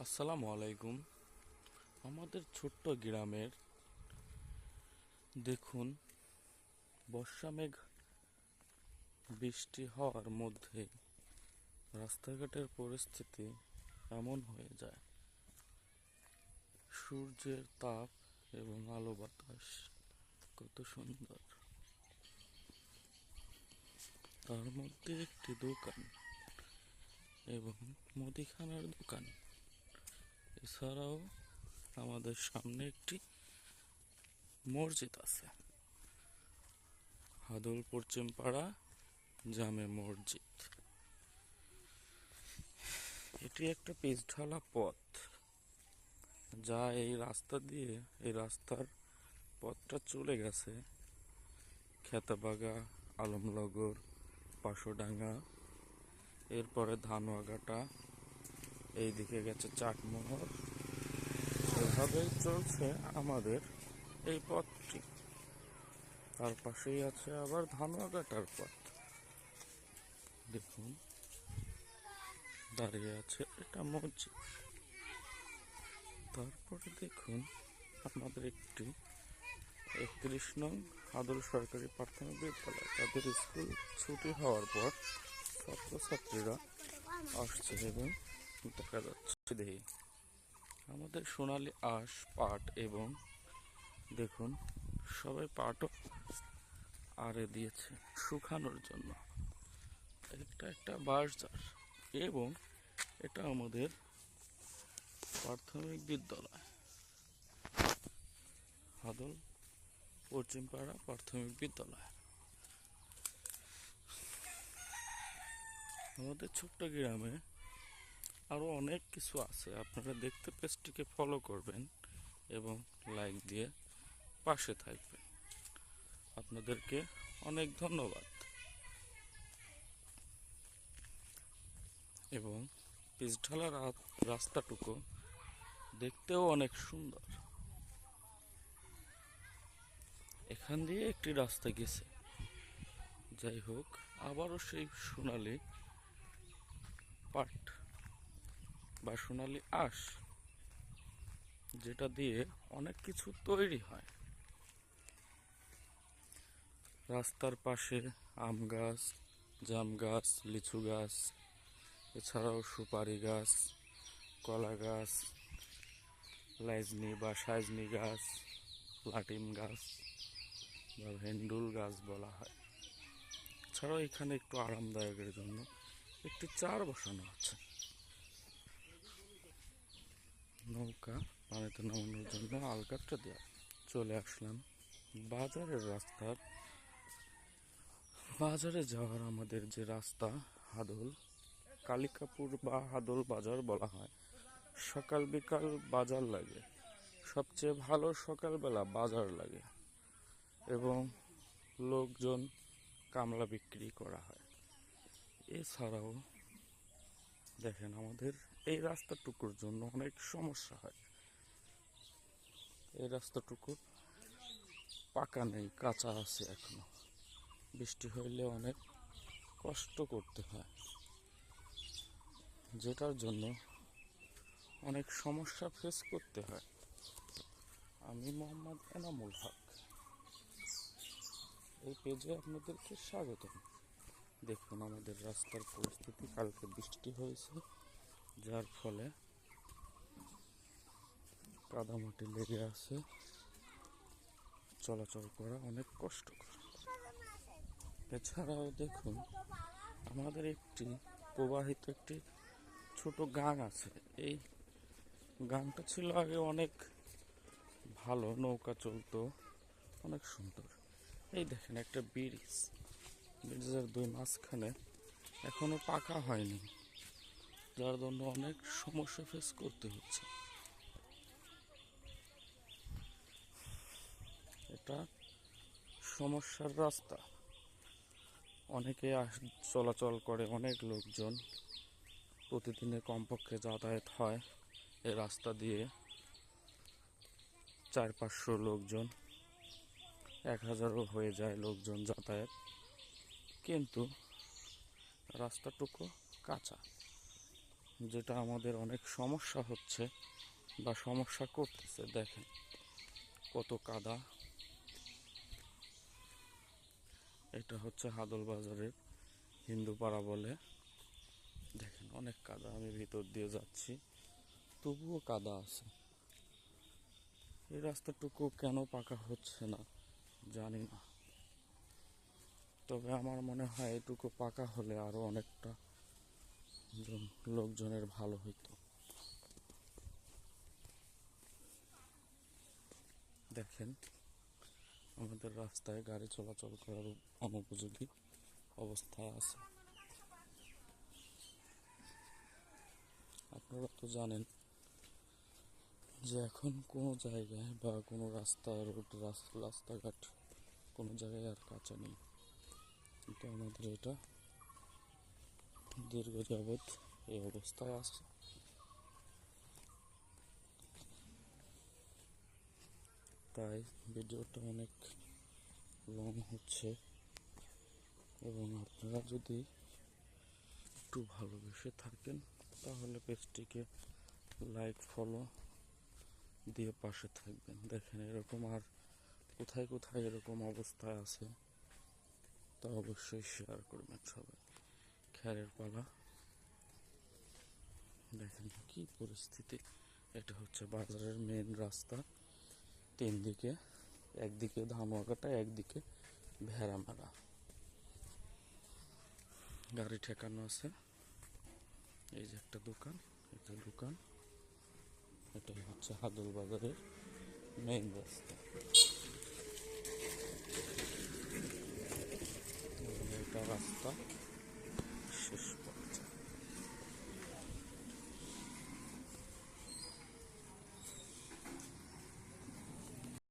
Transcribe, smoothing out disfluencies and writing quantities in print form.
আসসালামু আলাইকুম। আমাদের ছোট্ট গ্রামের দেখুন, বর্ষা মেঘ বৃষ্টি হওয়ার মধ্যে রাস্তাঘাটের পরিস্থিতি এমন হয়ে যায়, সূর্যের তাপ এবং আলো বাতাস কত সুন্দর। তার মধ্যে একটি দোকান এবং মুদিখানার দোকান, এছাড়াও আমাদের সামনে একটি মসজিদ আছে, হাদল পশ্চিম পাড়া জামে মসজিদ। এটি একটা পিচ ঢালা পথ, যা এই রাস্তার পথটা চলে গেছে খেতাবাগা, আলমনগর, পাশোডাঙ্গা, এরপরে ধানুয়াঘাটা, এইদিকে গেছে চাটমোহর। এভাবেই চলছে আমাদের এই পথটি। তার পাশেই আছে আবার ধানুয়াঘাটার পথ। দেখুন, দাঁড়িয়ে আছে এটা মসজিদ। তারপরে দেখুন, আমাদের একটি 31 নং আদল সরকারি প্রাথমিক বিদ্যালয়, তাদের স্কুল ছুটি হওয়ার পর ছাত্রছাত্রীরা আসছে এবং দেখা যাচ্ছে দেখি আমাদের সোনালী আঁশ পাট, এবং দেখুন সবাই পাটও আড়ে দিয়েছে শুকানোর জন্য। এটা একটা বাজার এবং এটা আমাদের প্রাথমিক বিদ্যালয়, হাদল পশ্চিমপাড়া প্রাথমিক বিদ্যালয়। আমাদের ছোট্ট গ্রামে আরো অনেক কিছু আছে, আপনারা দেখতে পেজটিকে ফলো করবেন এবং লাইক দিয়ে পাশে থাকবেন। আপনাদেরকে অনেক ধন্যবাদ। এবং পিচঢালা রাস্তাটুকু দেখতেও অনেক সুন্দর। এখান দিয়ে একটি রাস্তা গেছে। যাই হোক, আবারও সেই সোনালী পাট বা সোনালী আঁশ, যেটা দিয়ে অনেক কিছু তৈরি হয়। রাস্তার পাশে আম গাছ, জাম গাছ, লিচু গাছ, এছাড়াও সুপারি গাছ, কলা গাছ, লাইজনি বা সাইজনি গাছ, লাটিম গাছ বা ভেন্ডুল গাছ বলা হয়। এছাড়াও এখানে একটু আরামদায়কের জন্য একটি চার বসানো আছে, নৌকা পানিতে নামানোর জন্য আলকাতরা দেওয়া। চলে আসলাম বাজারে যাওয়ার আমাদের যে রাস্তা, হাদল কালিকাপুর বা হাদল বাজার বলা হয়। সকাল বিকাল বাজার লাগে, সবচেয়ে ভালো সকালবেলা বাজার লাগে এবং লোকজন কামলা বিক্রি করা হয়। এছাড়াও দেখেন, আমাদের এই রাস্তাটুকুর জন্য অনেক সমস্যা হয়। এই রাস্তাটুকু পাকা নেই, কাঁচা আছে এখনো। বৃষ্টি হইলে অনেক কষ্ট করতে হয়, যেটার জন্য অনেক সমস্যা ফেস করতে হয়। আমি মোহাম্মদ এনামুল হক, এই পেজে আপনাদেরকে স্বাগতম। দেখুন আমাদের রাস্তার পরিস্থিতি, কালকে বৃষ্টি হয়েছে, যার ফলে কাদামাটি লেগে আছে, চলাচল করা অনেক কষ্টকর। এছাড়াও দেখুন, আমাদের একটি প্রবাহিত একটি ছোট গান আছে। এই গানটা ছিল আগে অনেক ভালো, নৌকা চলতো, অনেক সুন্দর। এই দেখেন একটা ব্রিজের দুই মাঝখানে এখনো পাকা হয়নি, যার জন্য অনেক সমস্যা ফেস করতে হচ্ছে। এটা সমস্যার রাস্তা, অনেকে চলাচল করে, অনেক লোকজন প্রতিদিনে কমপক্ষে যাতায়াত হয় এই রাস্তা দিয়ে। 400-500 লোকজন, 1000ও হয়ে যায় লোকজন যাতায়াত, কিন্তু রাস্তাটুকু কাঁচা। যেটা আমাদের অনেক সমস্যা হচ্ছে বা সমস্যা করতেছে। দেখেন কত কাদা। এটা হচ্ছে হাদল বাজারের হিন্দু পাড়া বলে। দেখেন অনেক কাদা, আমি ভিতর দিয়ে যাচ্ছি তবুও কাদা আছে। এই রাস্তাটুকু কেন পাকা হচ্ছে না জানি না, তবে আমার মনে হয় এটুকু পাকা হলে আরো অনেকটা লোকজনের ভালো হইতো। দেখেন আমাদের রাস্তায় গাড়ি চলাচল করার অনুপযোগী অবস্থায় আছে। আপনারা তো জানেন যে এখন কোনো জায়গায় বা কোনো রাস্তা রোড রাস্তাঘাট কোনো জায়গায় আর কাঁচা নেই, কিন্তু আমাদের এটা দীর্ঘ যাবৎ এই অবস্থায় আছে। তাই ভিডিওটা অনেক লং হচ্ছে, এবং আপনারা যদি একটু ভালোবেসে থাকেন তাহলে পেজটিকে লাইক ফলো দিয়ে পাশে থাকবেন। দেখেন এরকম আর কোথায় কোথায় এরকম অবস্থায় আছে তা অবশ্যই শেয়ার করবেন সবাই। খ্যারের পালা, দেখেন কি পরিস্থিতি। এটা হচ্ছে বাজারের মেন রাস্তা, তিন দিকে, একদিকে ধানুয়াকাটা, একদিকে ভেড়ামারা। গাড়ি ঠেকানো আছে। এই যে একটা দোকান, এটা দোকান। এটাই হচ্ছে হাদল বাজারের মেইন রাস্তা। এটা রাস্তা।